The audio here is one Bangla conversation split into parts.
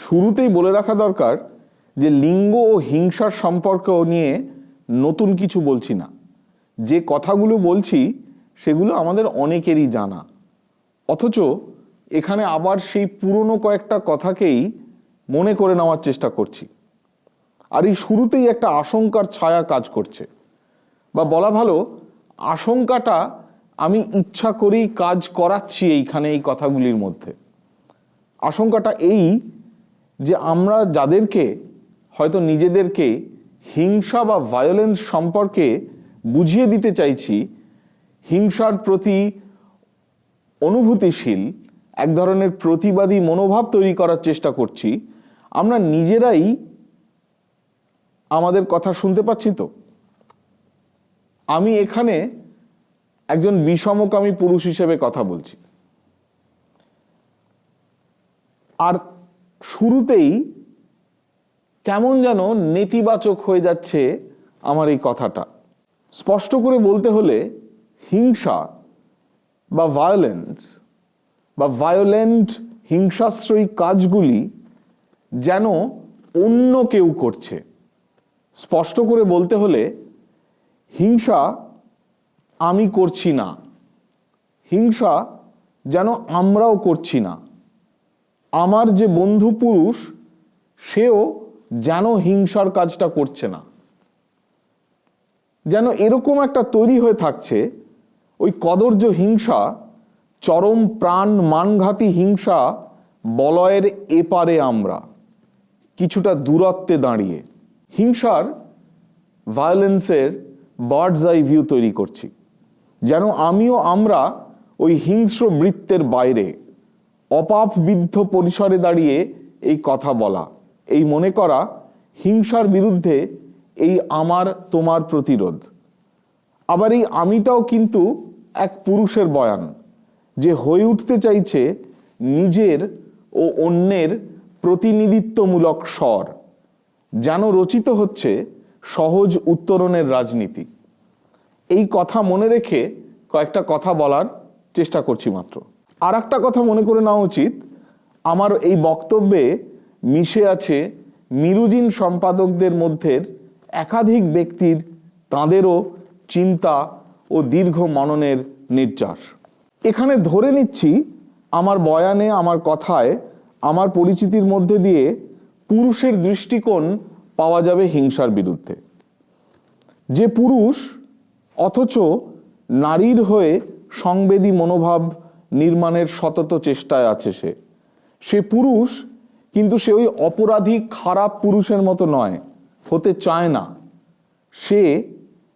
শুরুতেই বলে রাখা দরকার যে লিঙ্গ ও হিংসার সম্পর্ক নিয়ে নতুন কিছু বলছি না। যে কথাগুলো বলছি সেগুলো আমাদের অনেকেরই জানা, অথচ এখানে আবার সেই পুরনো কয়েকটা কথাকেই মনে করে নেওয়ার চেষ্টা করছি। আর এই শুরুতেই একটা আশঙ্কার ছায়া কাজ করছে, বা বলা ভালো আশঙ্কাটা আমি ইচ্ছা করেই কাজ করাচ্ছি এইখানে এই কথাগুলির মধ্যে। আশঙ্কাটা এই যে আমরা যাদেরকে হয়তো নিজেদেরকে হিংসা বা ভায়োলেন্স সম্পর্কে বুঝিয়ে দিতে চাইছি, হিংসার প্রতি অনুভূতিশীল এক ধরনের প্রতিবাদী মনোভাব তৈরি করার চেষ্টা করছি, আমরা নিজেরাই আমাদের কথা শুনতে পাচ্ছি তো। আমি এখানে একজন বিষমকামী পুরুষ হিসেবে কথা বলছি, আর শুরুতেই কেমন যেন নেতিবাচক হয়ে যাচ্ছে আমার এই কথাটা। স্পষ্ট করে বলতে হলে হিংসা বা ভায়োলেন্স বা ভায়োলেন্ট হিংসাশ্রয়ী কাজগুলি যেন অন্য কেউ করছে। স্পষ্ট করে বলতে হলে হিংসা আমি করছি না, হিংসা যেন আমরাও করছি না। আমার যে বন্ধু পুরুষ সেও যেন হিংসার কাজটা করছে না। যেন এরকম একটা তৈরি হয়ে থাকছে ওই কদর্য হিংসা, চরম প্রাণ মানঘাতী হিংসা বলয়ের এপারে আমরা কিছুটা দূরত্বে দাঁড়িয়ে হিংসার ভায়োলেন্সের বার্ডস আই ভিউ তৈরি করছি। যেন আমিও আমরা ওই হিংস্র বৃত্তের বাইরে অপাপবিদ্ধ পরিসরে দাঁড়িয়ে এই কথা বলা, এই মনে করা হিংসার বিরুদ্ধে এই আমার তোমার প্রতিরোধ। আবার এই আমিটাও কিন্তু এক পুরুষের বয়ান, যে হয়ে উঠতে চাইছে নিজের ও অন্যের প্রতিনিধিত্বমূলক স্বর, যেন রচিত হচ্ছে সহজ উত্তরণের রাজনীতি। এই কথা মনে রেখে কয়েকটা কথা বলার চেষ্টা করছি মাত্র। আর একটা কথা মনে করে নেওয়া উচিত, আমার এই বক্তব্যে মিশে আছে মিরুজিন সম্পাদকদের মধ্যে একাধিক ব্যক্তির তাঁদেরও চিন্তা ও দীর্ঘ মননের নির্যাস। এখানে ধরে নিচ্ছি আমার বয়ানে, আমার কথায়, আমার পরিচিতির মধ্যে দিয়ে পুরুষের দৃষ্টিকোণ পাওয়া যাবে হিংসার বিরুদ্ধে। যে পুরুষ অথচ নারীর হয়ে সংবেদী মনোভাব নির্মাণের সতত চেষ্টায় আছে, সে পুরুষ, কিন্তু সে ওই অপরাধী খারাপ পুরুষের মতো নয়, হতে চায় না। সে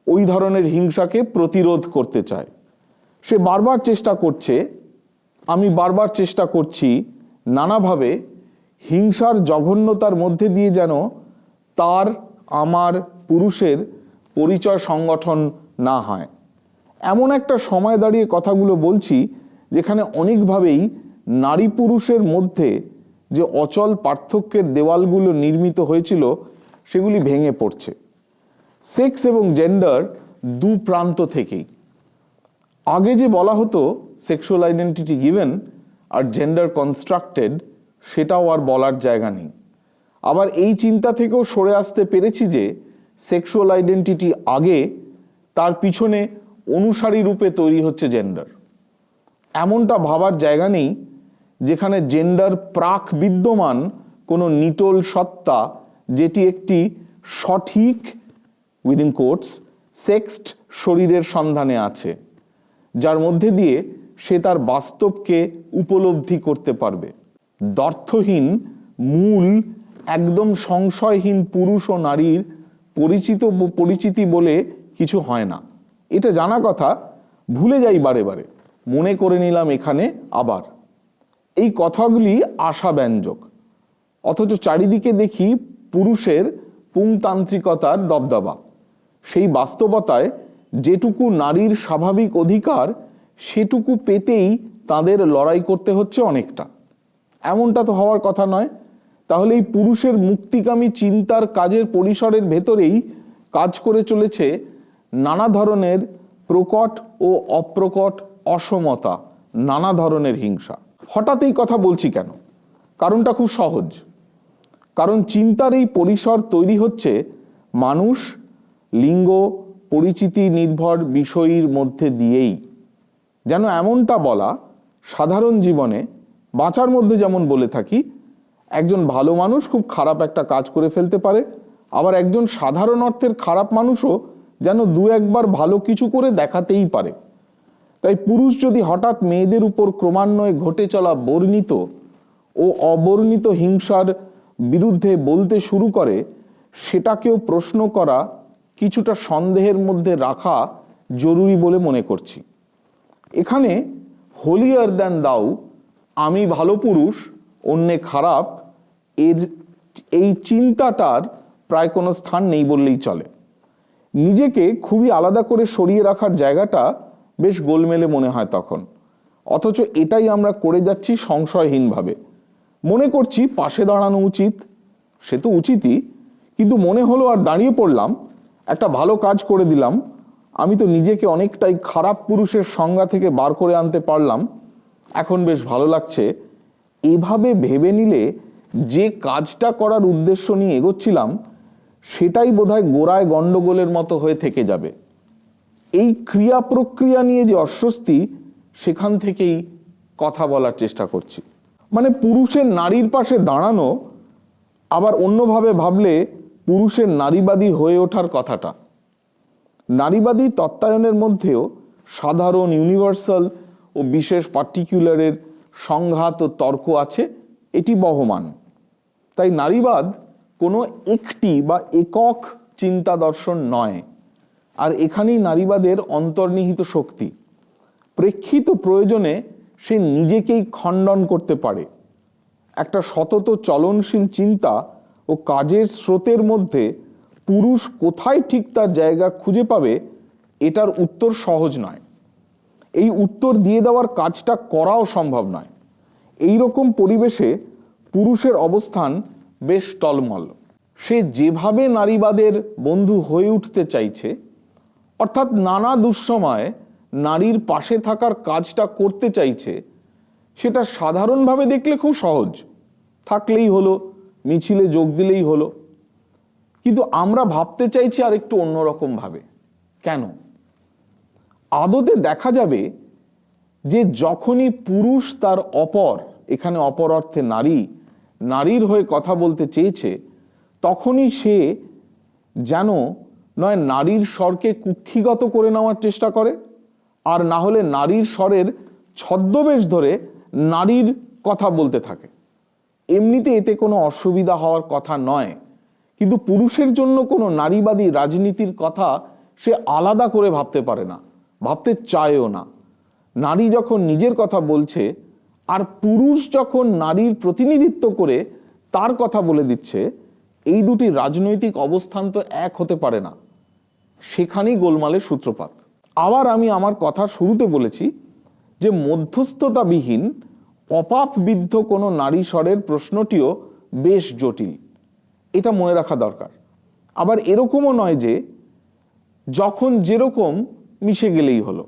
ওই ধরনের হিংসাকে প্রতিরোধ করতে চায়। সে বারবার চেষ্টা করছে, আমি বারবার চেষ্টা করছি নানাভাবে হিংসার জঘন্যতার মধ্যে দিয়ে যেন তার আমার পুরুষের পরিচয় সংগঠন না হয়। এমন একটা সময় দাঁড়িয়ে কথাগুলো বলছি যেখানে অনেকভাবেই নারী পুরুষের মধ্যে যে অচল পার্থক্যের দেওয়ালগুলো নির্মিত হয়েছিল সেগুলি ভেঙে পড়ছে। সেক্স এবং জেন্ডার দু প্রান্ত থেকেই। আগে যে বলা হতো সেক্সুয়াল আইডেন্টিটি গিভেন আর জেন্ডার কনস্ট্রাক্টেড, সেটাও আর বলার জায়গা নেই। আবার এই চিন্তা থেকেও সরে আসতে পেরেছি যে সেক্সুয়াল আইডেন্টিটি আগে, তার পিছনে অনুসারী রূপে তৈরি হচ্ছে জেন্ডার। এমনটা ভাবার জায়গা নেই যেখানে জেন্ডার প্রাক বিদ্যমান কোনো নিটোল সত্তা, যেটি একটি সঠিক উইদিন কোটস সেক্সড শরীরের সন্ধানে আছে, যার মধ্যে দিয়ে সে তার বাস্তবকে উপলব্ধি করতে পারবে। দ্ব্যর্থহীন মূল একদম সংশয়হীন পুরুষ ও নারীর পরিচিতি বলে কিছু হয় না, এটা জানা কথা। ভুলে যাই বারে বারে, মনে করে নিলাম এখানে আবার। এই কথাগুলি আশাব্যঞ্জক, অথচ চারিদিকে দেখি পুরুষের পুংতান্ত্রিকতার দবদবা। সেই বাস্তবতায় যেটুকু নারীর স্বাভাবিক অধিকার, সেটুকু পেতেই তাদের লড়াই করতে হচ্ছে অনেকটা। এমনটা তো হওয়ার কথা নয়। তাহলে এই পুরুষের মুক্তিকামী চিন্তার কাজের পরিসরের ভেতরেই কাজ করে চলেছে নানা ধরনের প্রকট ও অপ্রকট অসমতা, নানা ধরনের হিংসা। হঠাৎ এই কথা বলছি কেন? কারণটা খুব সহজ। কারণ চিন্তার এই পরিসর তৈরি হচ্ছে মানুষ লিঙ্গ পরিচিতি নির্ভর বিষয়ের মধ্যে দিয়েই। যেন এমনটা বলা, সাধারণ জীবনে বাঁচার মধ্যে যেমন বলে থাকি, একজন ভালো মানুষ খুব খারাপ একটা কাজ করে ফেলতে পারে, আবার একজন সাধারণ অর্থের খারাপ মানুষও যেন দু একবার ভালো কিছু করে দেখাতেই পারে। তাই পুরুষ যদি হঠাৎ মেয়েদের উপর ক্রমান্বয়ে ঘটে চলা বর্ণিত ও অবর্ণিত হিংসার বিরুদ্ধে বলতে শুরু করে, সেটাকেও প্রশ্ন করা, কিছুটা সন্দেহের মধ্যে রাখা জরুরি বলে মনে করছি। এখানে হোলিয়ার দ্যান দাও, আমি ভালো পুরুষ অন্যে খারাপ, এই চিন্তাটার প্রায় কোনো স্থান নেই বললেই চলে। নিজেকে খুবই আলাদা করে সরিয়ে রাখার জায়গাটা বেশ গোলমেলে মনে হয় তখন। অথচ এটাই আমরা করে যাচ্ছি সংশয়হীনভাবে। মনে করছি পাশে দাঁড়ানো উচিত, সে তো উচিতই, কিন্তু মনে হলো আর দাঁড়িয়ে পড়লাম, একটা ভালো কাজ করে দিলাম, আমি তো নিজেকে অনেকটাই খারাপ পুরুষের সংজ্ঞা থেকে বার করে আনতে পারলাম, এখন বেশ ভালো লাগছে। এভাবে ভেবে নিলে যে কাজটা করার উদ্দেশ্য নিয়ে এগোচ্ছিলাম সেটাই বোধহয় গোড়ায় গণ্ডগোলের মতো হয়ে থেকে যাবে। এই ক্রিয়া প্রক্রিয়া নিয়ে যে অস্বস্তি, সেখান থেকেই কথা বলার চেষ্টা করছি। মানে পুরুষের নারীর পাশে দাঁড়ানো, আবার অন্যভাবে ভাবলে পুরুষের নারীবাদী হয়ে ওঠার কথাটা। নারীবাদী তত্ত্বায়নের মধ্যেও সাধারণ, ইউনিভার্সাল ও বিশেষ পার্টিকুলারের সংঘাত ও তর্ক আছে, এটি বহমান। তাই নারীবাদ কোনো একটি বা একক চিন্তা দর্শন নয়, আর এখানেই নারীবাদের অন্তর্নিহিত শক্তি। প্রেক্ষিত প্রয়োজনে সে নিজেকেই খণ্ডন করতে পারে। একটা সতত চলনশীল চিন্তা ও কাজের স্রোতের মধ্যে পুরুষ কোথায় ঠিক তার জায়গা খুঁজে পাবে, এটার উত্তর সহজ নয়। এই উত্তর দিয়ে দেওয়ার কাজটা করাও সম্ভব নয়। এই রকম পরিবেশে পুরুষের অবস্থান বেশ টলমল। সে যেভাবে নারীবাদের বন্ধু হয়ে উঠতে চাইছে, অর্থাৎ নানা দুঃসময়ে নারীর পাশে থাকার কাজটা করতে চাইছে, সেটা সাধারণভাবে দেখলে খুব সহজ, থাকলেই হলো, মিছিলে যোগ দিলেই হলো। কিন্তু আমরা ভাবতে চাইছি আর একটু অন্যরকম ভাবে। কেন? আদতে দেখা যাবে যে যখনই পুরুষ তার অপর, এখানে অপর অর্থে নারী, নারীর হয়ে কথা বলতে চেয়েছে, তখনই সে যেন নয় নারীর স্বরকে কুক্ষিগত করে নেওয়ার চেষ্টা করে, আর না হলে নারীর স্বরের ছদ্মবেশ ধরে নারীর কথা বলতে থাকে। এমনিতে এতে কোনো অসুবিধা হওয়ার কথা নয়, কিন্তু পুরুষের জন্য কোনো নারীবাদী রাজনীতির কথা সে আলাদা করে ভাবতে পারে না, ভাবতে চায়ও না। নারী যখন নিজের কথা বলছে আর পুরুষ যখন নারীর প্রতিনিধিত্ব করে তার কথা বলে দিচ্ছে, এই দুটি রাজনৈতিক অবস্থান তো এক হতে পারে না। সেখানেই গোলমালের সূত্রপাত। আবার আমি আমার কথা শুরুতে বলেছি যে মধ্যস্থতাবিহীন অপাপবিদ্ধ কোনো নারী স্বরের প্রশ্নটিও বেশ জটিল, এটা মনে রাখা দরকার। আবার এরকমও নয় যে যখন যেরকম মিশে গেলেই হলো।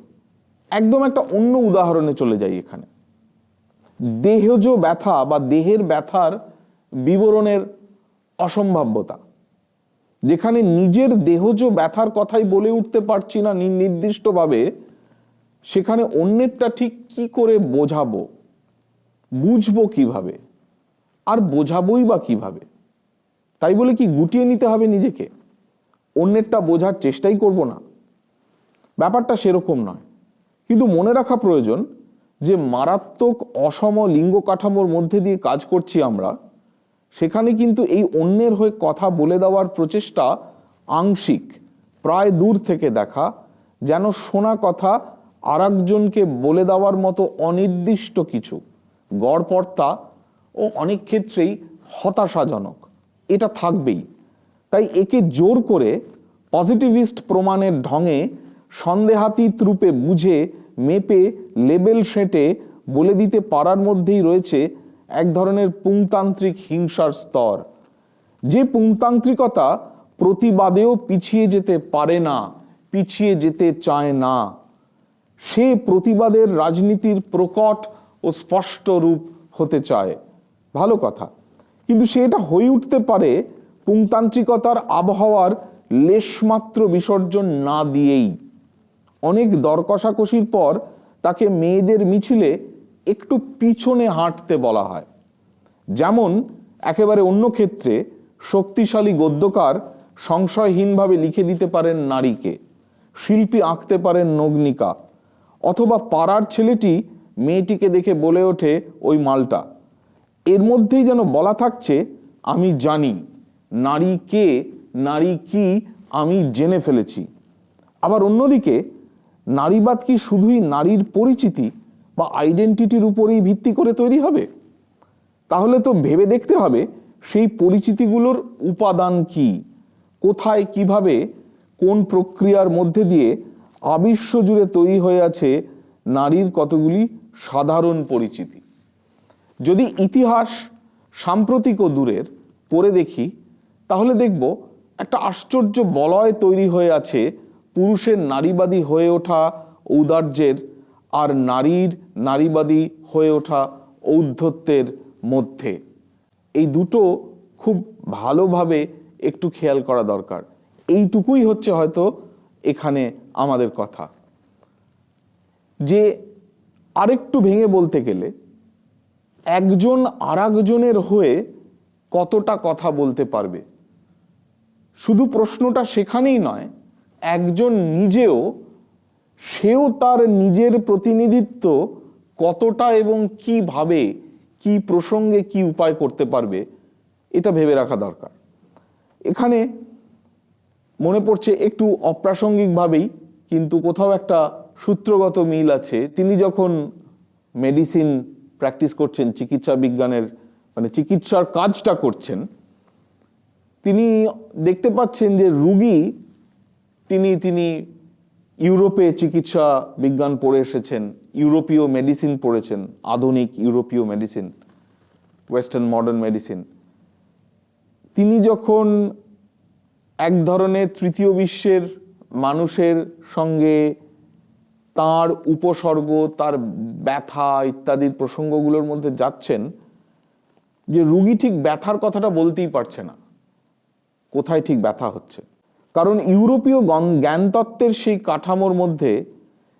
একদম একটা অন্য উদাহরণে চলে যাই। এখানে দেহজ ব্যথা বা দেহের ব্যথার বিবরণের অসম্ভাব্যতা, যেখানে নিজের দেহজ ব্যথার কথাই বলে উঠতে পারছি না নির্দিষ্টভাবে, সেখানে অন্যেরটা ঠিক কি করে বোঝাবো, বুঝবো কিভাবে, আর বোঝাবোই বা কিভাবে? তাই বলে কি গুটিয়ে নিতে হবে নিজেকে, অন্যেরটা বোঝার চেষ্টাই করব না? ব্যাপারটা সেরকম নয়। কিন্তু মনে রাখা প্রয়োজন যে মারাত্মক অসম লিঙ্গ কাঠামোর মধ্যে দিয়ে কাজ করছি আমরা, সেখানে কিন্তু এই অন্যের হয়ে কথা বলে দেওয়ার প্রচেষ্টা আংশিক, প্রায় দূর থেকে দেখা, যেন শোনা কথা আরেকজনকে বলে দেওয়ার মতো অনির্দিষ্ট কিছু, গড়পড়তা ও অনেক ক্ষেত্রেই হতাশাজনক, এটা থাকবেই। তাই একে জোর করে পজিটিভিস্ট প্রমাণের ঢঙে সন্দেহাতীত রূপে বুঝে মেপে লেবেল সেঁটে বলে দিতে পারার মধ্যেই রয়েছে এক ধরনের পুংতান্ত্রিক হিংসার স্তর, যে পুংতান্ত্রিকতা প্রতিবাদেও পিছিয়ে যেতে পারে না, পিছিয়ে যেতে চায় না। সে প্রতিবাদের রাজনীতির প্রকট ও স্পষ্ট রূপ হতে চায়। ভালো কথা, কিন্তু সেটা হয়ে উঠতে পারে পুংতান্ত্রিকতার আবহাওয়ার লেশমাত্র বিসর্জন না দিয়েই। অনেক দর কষাকষির পর তাকে মেয়েদের মিছিলে একটু পিছনে হাঁটতে বলা হয়। যেমন একেবারে অন্য ক্ষেত্রে শক্তিশালী গদ্যকার সংশয়হীনভাবে লিখে দিতে পারেন নারীকে, শিল্পী আঁকতে পারেন নগ্নিকা, অথবা পাড়ার ছেলেটি মেয়েটিকে দেখে বলে ওঠে ওই মালটা। এর মধ্যেই যেন বলা থাকছে আমি জানি নারী কে, নারী কি আমি জেনে ফেলেছি। আবার অন্যদিকে নারীবাদ কি শুধুই নারীর পরিচিতি বা আইডেন্টিটির উপরেই ভিত্তি করে তৈরি হবে? তাহলে তো ভেবে দেখতে হবে সেই পরিচিতিগুলোর উপাদান কি, কোথায়, কিভাবে, কোন প্রক্রিয়ার মধ্যে দিয়ে আবিশ্ব জুড়ে তৈরি হয়ে আছে নারীর কতগুলি সাধারণ পরিচিতি। যদি ইতিহাস সাম্প্রতিক ও দূরের পড়ে দেখি তাহলে দেখব একটা আশ্চর্য বলয় তৈরি হয়ে আছে পুরুষের নারীবাদী হয়ে ওঠা ঔদার্যের আর নারীর নারীবাদী হয়ে ওঠা ঔদ্ধত্যের মধ্যে। এই দুটো খুব ভালোভাবে একটু খেয়াল করা দরকার। এইটুকুই হচ্ছে হয়তো এখানে আমাদের কথা। যে আরেকটু ভেঙে বলতে গেলে একজন আরেকজনের হয়ে কতটা কথা বলতে পারবে, শুধু প্রশ্নটা সেখানেই নয়, একজন নিজেও সেও তার নিজের প্রতিনিধিত্ব কতটা এবং কিভাবে, কি প্রসঙ্গে, কি উপায় করতে পারবে, এটা ভেবে রাখা দরকার। এখানে মনে পড়ছে একটু অপ্রাসঙ্গিকভাবেই কিন্তু কোথাও একটা সূত্রগত মিল আছে। তিনি যখন মেডিসিন প্র্যাকটিস করছেন, চিকিৎসা বিজ্ঞানের মানে চিকিৎসার কাজটা করছেন, তিনি দেখতে পাচ্ছেন যে রুগী তিনি ইউরোপে চিকিৎসা বিজ্ঞান পড়ে এসেছেন, ইউরোপীয় মেডিসিন পড়েছেন, আধুনিক ইউরোপীয় মেডিসিন, ওয়েস্টার্ন মডার্ন মেডিসিন। তিনি যখন এক ধরনের তৃতীয় বিশ্বের মানুষের সঙ্গে তার উপসর্গ, তার ব্যথা ইত্যাদির প্রসঙ্গগুলোর মধ্যে যাচ্ছেন, যে রুগী ঠিক ব্যথার কথাটা বলতেই পারছে না, কোথায় ঠিক ব্যথা হচ্ছে। কারণ ইউরোপীয় জ্ঞানতত্ত্বের সেই কাঠামোর মধ্যে,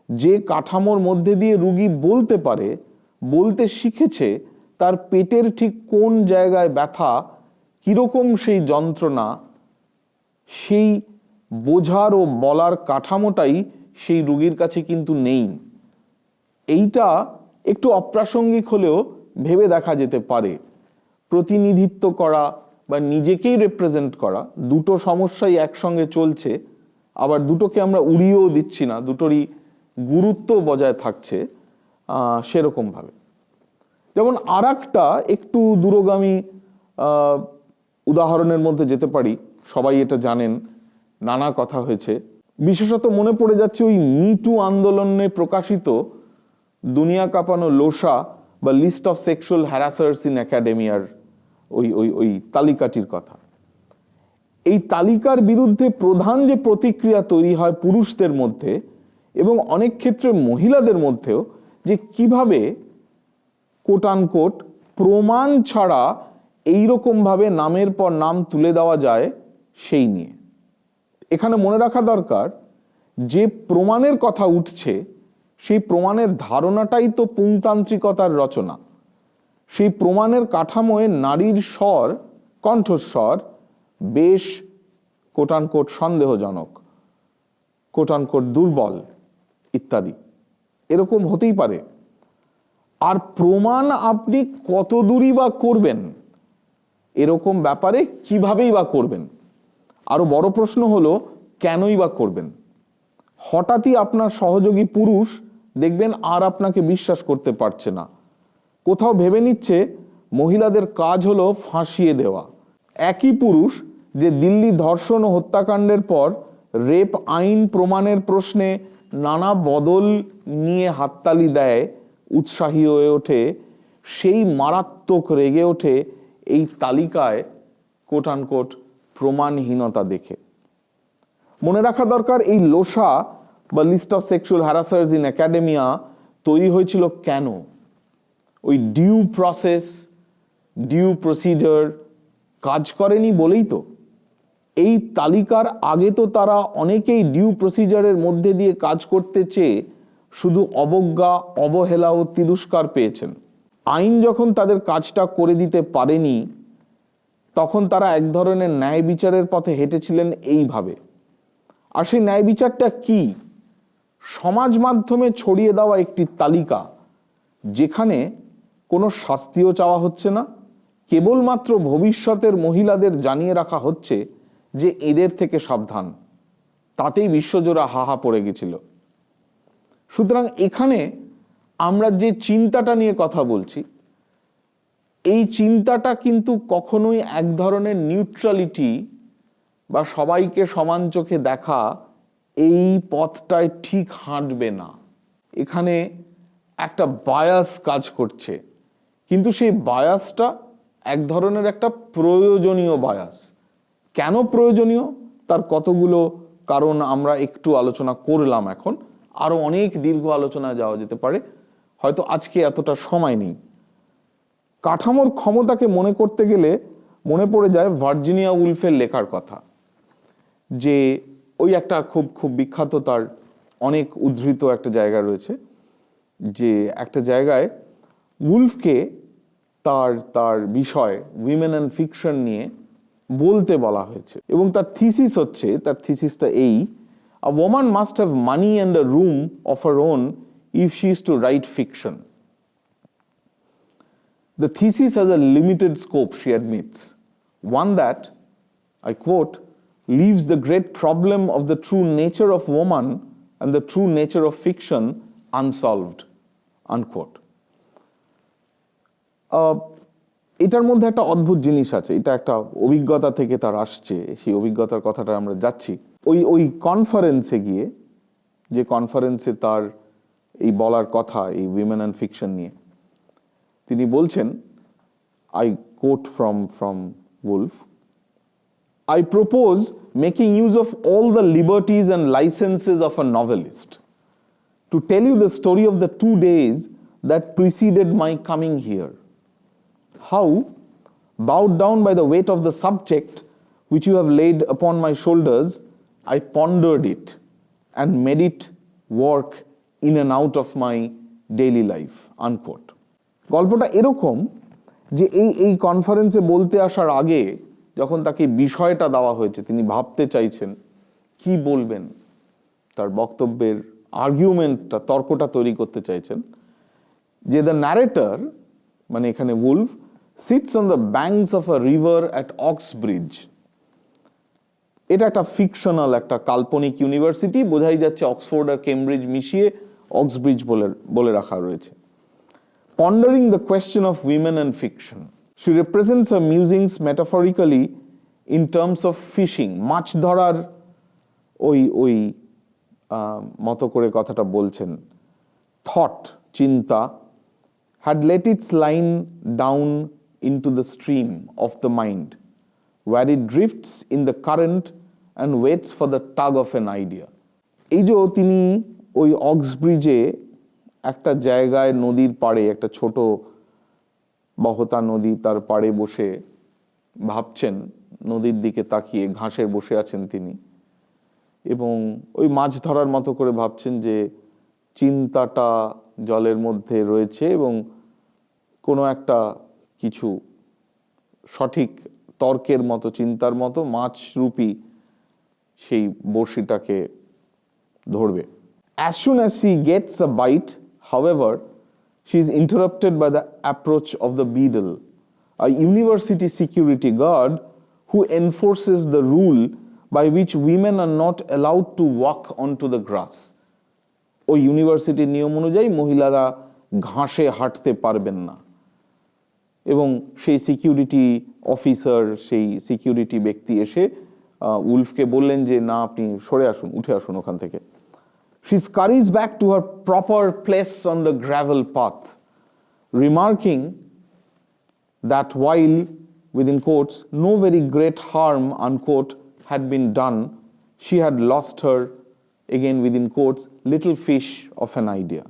যে কাঠামোর মধ্যে দিয়ে রুগী বলতে পারে, বলতে শিখেছে তার পেটের ঠিক কোন জায়গায় ব্যথা, কিরকম সেই যন্ত্রণা, সেই বোঝার ও বলার কাঠামোটাই সেই রুগীর কাছে কিন্তু নেই। এইটা একটু অপ্রাসঙ্গিক হলেও ভেবে দেখা যেতে পারে। প্রতিনিধিত্ব করা বা নিজেকেই রিপ্রেজেন্ট করা, দুটো সমস্যাই একসঙ্গে চলছে, আবার দুটোকে আমরা উড়িয়েও দিচ্ছি না, দুটোরই গুরুত্ব বজায় থাকছে সেরকমভাবে। যেমন আর একটা একটু দূরগামী উদাহরণের মধ্যে যেতে পারি, সবাই এটা জানেন, নানা কথা হয়েছে, বিশেষত মনে পড়ে যাচ্ছে ওই মি টু আন্দোলনে প্রকাশিত দুনিয়া কাঁপানো লোসা বা list of sexual harassers in একাডেমিয়ার ওই তালিকাটির কথা। এই তালিকার বিরুদ্ধে প্রধান যে প্রতিক্রিয়া তৈরি হয় পুরুষদের মধ্যে এবং অনেক ক্ষেত্রে মহিলাদের মধ্যেও, যে কিভাবে কোট আনকোট প্রমাণ ছাড়া এইরকমভাবে নামের পর নাম তুলে দেওয়া যায় সেই নিয়ে। এখানে মনে রাখা দরকার যে প্রমাণের কথা উঠছে সেই প্রমাণের ধারণাটাই তো পুংতান্ত্রিকতার রচনা। সেই প্রমাণের কাঠামোয় নারীর স্বর, কণ্ঠস্বর বেশ কোট আনকোট সন্দেহজনক, কোট আনকোট দুর্বল ইত্যাদি, এরকম হতেই পারে। আর প্রমাণ আপনি কত দূরই বা করবেন, এরকম ব্যাপারে কিভাবেই বা করবেন, আরো বড় প্রশ্ন হলো কেনই বা করবেন। হঠাৎই আপনার সহযোগী পুরুষ দেখবেন আর আপনাকে বিশ্বাস করতে পারছে না, কোথাও ভেবে নিচ্ছে মহিলাদের কাজ হলো ফাঁসিয়ে দেওয়া। একই পুরুষ যে দিল্লি ধর্ষণ ও হত্যাকাণ্ডের পর রেপ আইন প্রমাণের প্রশ্নে নানা বদল নিয়ে হাততালি দেয়, উৎসাহী হয়ে ওঠে, সেই মারাত্মক রেগে ওঠে এই তালিকায় কোট আনকোট প্রমাণহীনতা দেখে। মনে রাখা দরকার এই লোসা বা list of sexual harassers in academia তৈরি হয়েছিল কেন? ওই ডিউ প্রসেস, ডিউ প্রসিডিওর কাজ করেনি বলেই তো এই তালিকার আগে তো তারা অনেকেই ডিউ প্রসিজারের মধ্যে দিয়ে কাজ করতে চেয়ে শুধু অবজ্ঞা, অবহেলা ও তিরস্কার পেয়েছেন। আইন যখন তাদের কাজটা করে দিতে পারেনি তখন তারা এক ধরনের ন্যায় বিচারের পথে হেঁটেছিলেন এইভাবে। আর সেই ন্যায় বিচারটা কি? সমাজ মাধ্যমে ছড়িয়ে দেওয়া একটি তালিকা যেখানে কোনো শাস্তিও চাওয়া হচ্ছে না, কেবলমাত্র ভবিষ্যতের মহিলাদের জানিয়ে রাখা হচ্ছে যে এদের থেকে সাবধান। তাতেই বিশ্বজোড়া হাহা পড়ে গেছিল। সুতরাং এখানে আমরা যে চিন্তাটা নিয়ে কথা বলছি, এই চিন্তাটা কিন্তু কখনোই এক ধরনের নিউট্রালিটি বা সবাইকে সমান চোখে দেখা এই পথটায় ঠিক হাঁটবে না। এখানে একটা বায়াস কাজ করছে, কিন্তু সেই বায়াসটা এক ধরনের একটা প্রয়োজনীয় বায়াস। কেন প্রয়োজনীয় তার কতগুলো কারণ আমরা একটু আলোচনা করলাম। এখন আরো অনেক দীর্ঘ আলোচনায় যাওয়া যেতে পারে, হয়তো আজকে এতটা সময় নেই। কাঠামোর ক্ষমতাকে মনে করতে গেলে মনে পড়ে যায় ভার্জিনিয়া উলফের লেখার কথা, যে ওই একটা খুব খুব বিখ্যাত, তার অনেক উদ্ধৃত একটা জায়গা রয়েছে, যে একটা জায়গায় উলফকে তার তার বিষয় উইমেন অ্যান্ড ফিকশন নিয়ে বলতে বলা হয়েছে এবং তার থিসিস হচ্ছে, তার থিসিসটা এই: a woman must have money and a room of her own if she is to write fiction. The thesis has a limited scope, she admits, one that, I quote, leaves the great problem of the true nature of woman and the true nature of fiction unsolved, unquote. এটার মধ্যে একটা অদ্ভুত জিনিস আছে, এটা একটা অভিজ্ঞতা থেকে তার আসছে, সেই অভিজ্ঞতার কথাটা আমরা যাচ্ছি। ওই কনফারেন্সে গিয়ে, যে কনফারেন্সে তার এই বলার কথা এই উইমেন অ্যান্ড ফিকশন নিয়ে, তিনি বলছেন, I quote from Woolf, I propose making use of all the liberties and licenses of a novelist to tell you the story of the 2 days that preceded my coming here. How, bowed down by the weight of the subject which you have laid upon my shoulders, I pondered it and made it work in and out of my daily life, unquote. গল্পটা এরকম যে এই কনফারেন্সে বলতে আসার আগে যখন তাকে বিষয়টা দেওয়া হয়েছে, তিনি ভাবতে চাইছেন কি বলবেন, তার বক্তব্যের আর্গুমেন্টটা, তর্কটা তৈরি করতে চাইছেন, যে দ্য ন্যারেটর, মানে এখানে Wolf, seats on the banks of a river at অক্সব্রিজ। এটা একটা ফিকশনাল, একটা কাল্পনিক ইউনিভার্সিটি, বোঝাই যাচ্ছে অক্সফোর্ড আর কেমব্রিজ মিশিয়ে অক্সব্রিজ বলে রাখা রয়েছে। Pondering the question of women and fiction, she represents her musings metaphorically in terms of fishing. মাছ ধরার ওই মতো করে কথাটা বলছেন। Thought, চিন্তা, had let its line down into the stream of the mind, where it drifts in the current and waits for the tug of an idea. এই যে তিনি ওই অক্সব্রিজে একটা জায়গায় নদীর পাড়ে, একটা ছোট বহতা নদী, তার পাড়ে বসে ভাবছেন, নদীর দিকে তাকিয়ে ঘাসে বসে আছেন তিনি, এবং ওই মাছ ধরার মতো করে ভাবছেন যে চিন্তাটা জলের মধ্যে রয়েছে এবং কোনো একটা কিছু সঠিক তর্কের মতো, চিন্তার মতো মাছরূপী সেই বড়শিটাকে ধরবে। As soon as she gets a bite, however, she is interrupted by the approach of the beadle, a university security guard who enforces the rule by which women are not allowed to walk onto the grass. ওই ইউনিভার্সিটির নিয়ম অনুযায়ী মহিলারা ঘাসে হাঁটতে পারবেন না, এবং সেই সিকিউরিটি অফিসার, সেই সিকিউরিটি ব্যক্তি এসে উলফকে বললেন যে না, আপনি সরে আসুন, উঠে আসুন ওখান থেকে। She scurries back to her proper place on the gravel path, remarking that while, within quotes, no very great harm, unquote, had been done, she had lost her, again within quotes, little fish of an idea.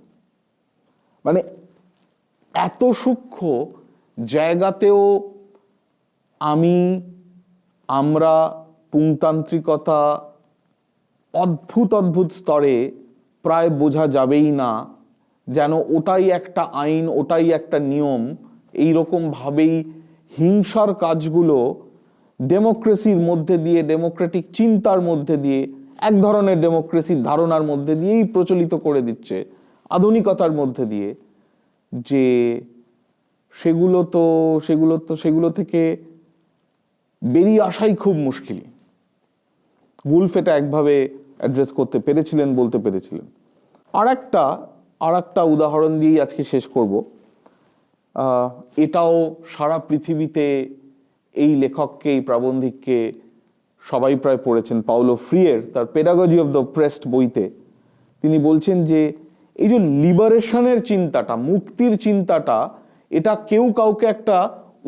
মানে এত সূক্ষ্ম জায়গাতেও আমি, আমরা, পুংতান্ত্রিকতা অদ্ভুত অদ্ভুত স্তরে প্রায় বোঝা যাবেই না, যেন ওটাই একটা আইন, ওটাই একটা নিয়ম। এইরকমভাবেই হিংসার কাজগুলো ডেমোক্রেসির মধ্যে দিয়ে, ডেমোক্রেটিক চিন্তার মধ্যে দিয়ে, এক ধরনের ডেমোক্রেসির ধারণার মধ্যে দিয়েই প্রচলিত করে দিচ্ছে, আধুনিকতার মধ্যে দিয়ে, যে সেগুলো থেকে বেরিয়ে আসাই খুব মুশকিল। উলফ এটা একভাবে অ্যাড্রেস করতে পেরেছিলেন, বলতে পেরেছিলেন। আর একটা উদাহরণ দিয়েই আজকে শেষ করব। এটাও সারা পৃথিবীতে এই লেখককে, এই প্রাবন্ধিককে সবাই প্রায় পড়েছেন, পাওলো ফ্রিয়ের তার পেডাগজি অফ দ্য অপ্রেসড বইতে তিনি বলছেন যে এই যে লিবারেশনের চিন্তাটা, মুক্তির চিন্তাটা, এটা কেউ কাউকে একটা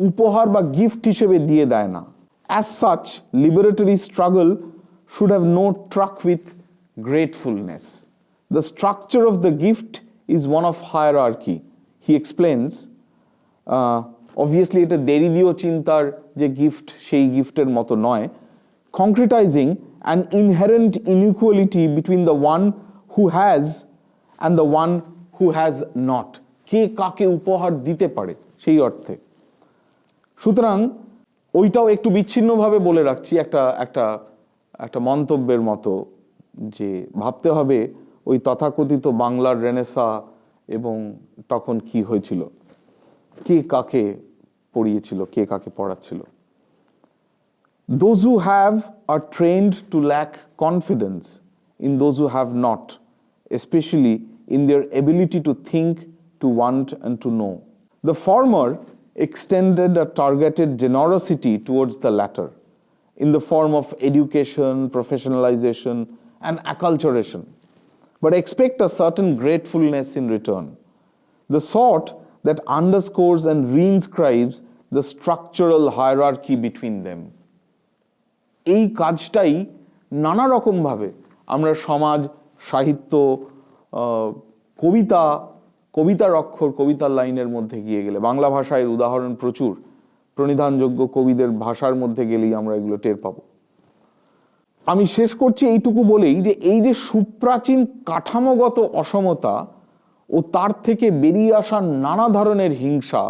উপহার বা গিফট হিসেবে দিয়ে দেয় না। As such liberatory struggle should have no truck with gratefulness. The structure of the gift is one of hierarchy. He explains, obviously এটা দেরিদীয় চিন্তার যে গিফট, সেই গিফটের মতো নয়, concretizing an inherent inequality between the one who has and the one who has not. কে কাকে উপহার দিতে পারে সেই অর্থে। সুতরাং ওইটাও একটু বিচ্ছিন্নভাবে বলে রাখছি, একটা মন্তব্যের মতো, যে ভাবতে হবে ওই তথাকথিত বাংলার রেনেসা এবং তখন কি হয়েছিল, কে কাকে পড়িয়েছিল, কে কাকে পড়াচ্ছিল। Those who have are trained to lack confidence in those who have not, especially in their ability to think, to want and to know. The former extended a targeted generosity towards the latter in the form of education, professionalization and acculturation, but expect a certain gratefulness in return, the sort that underscores and reinscribes the structural hierarchy between them. এই কাজটাই নানা রকমভাবে আমরা সমাজ, সাহিত্য, কবিতার অক্ষর, কবিতার লাইনের মধ্যে গিয়ে গেলে, বাংলা ভাষায় উদাহরণ প্রচুর, প্রণিধানযোগ্য কবিদের ভাষার মধ্যে গেলেই আমরা এগুলো টের পাবো। আমি শেষ করছি এইটুকু বলেই যে এই যে সুপ্রাচীন কাঠামোগত অসমতা ও তার থেকে বেরিয়ে আসা নানা ধরনের হিংসা,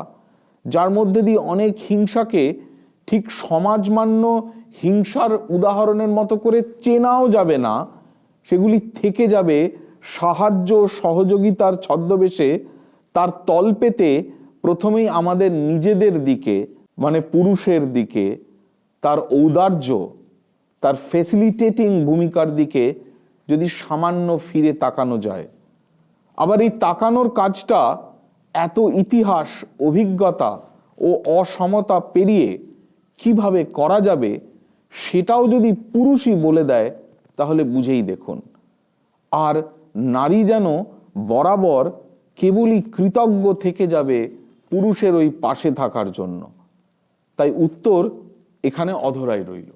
যার মধ্যে দিয়ে অনেক হিংসাকে ঠিক সমাজমান্য হিংসার উদাহরণের মতো করে চেনাও যাবে না, সেগুলি থেকে যাবে সাহায্য সহযোগিতার ছদ্মবেশে, তার তল পেতে প্রথমেই আমাদের নিজেদের দিকে, মানে পুরুষের দিকে, তার ঔদার্য, তার ফ্যাসিলিটেটিং ভূমিকার দিকে যদি সামান্য ফিরে তাকানো যায়। আবার এই তাকানোর কাজটা এত ইতিহাস, অভিজ্ঞতা ও অসমতা পেরিয়ে কিভাবে করা যাবে সেটাও যদি পুরুষই বলে দেয় তাহলে বুঝেই দেখুন। আর নারী যেন বরাবর কেবলই কৃতজ্ঞ থেকে যাবে পুরুষের ওই পাশে থাকার জন্য। তাই উত্তর এখানে অধরাই রইল।